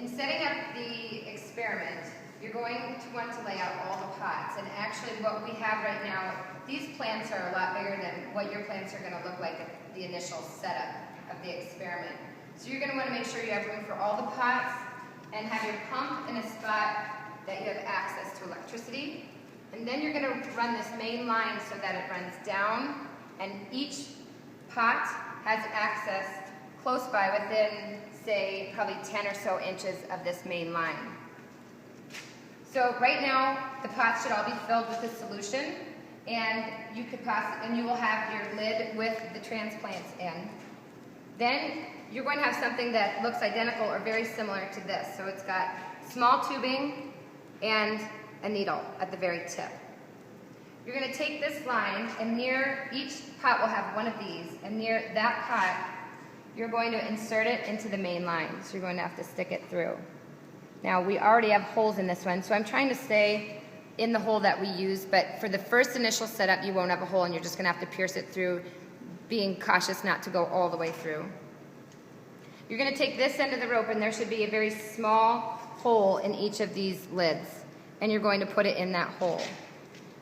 In setting up the experiment, you're going to want to lay out all the pots. And actually what we have right now, these plants are a lot bigger than what your plants are going to look like at the initial setup of the experiment. So you're going to want to make sure you have room for all the pots and have your pump in a spot that you have access to electricity. And then you're going to run this main line so that it runs down, and each pot has access close by within, say, probably 10 or so inches of this main line. So right now, the pots should all be filled with this solution, and you will have your lid with the transplants in. Then you're going to have something that looks identical or very similar to this. So it's got small tubing and a needle at the very tip. You're going to take this line, and near each pot will have one of these, and near that pot, you're going to insert it into the main line. So you're going to have to stick it through. Now, we already have holes in this one, so I'm trying to stay in the hole that we use, but for the first initial setup, you won't have a hole, and you're just going to have to pierce it through, being cautious not to go all the way through. You're going to take this end of the rope, and there should be a very small hole in each of these lids, and you're going to put it in that hole.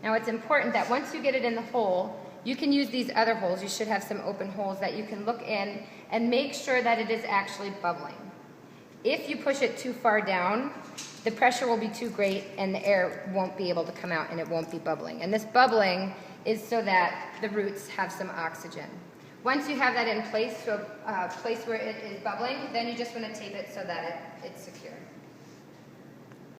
Now, it's important that once you get it in the hole, you can use these other holes. You should have some open holes that you can look in and make sure that it is actually bubbling. If you push it too far down, the pressure will be too great and the air won't be able to come out and it won't be bubbling. And this bubbling is so that the roots have some oxygen. Once you have that in place, to a place where it is bubbling, then you just want to tape it so that it's secure.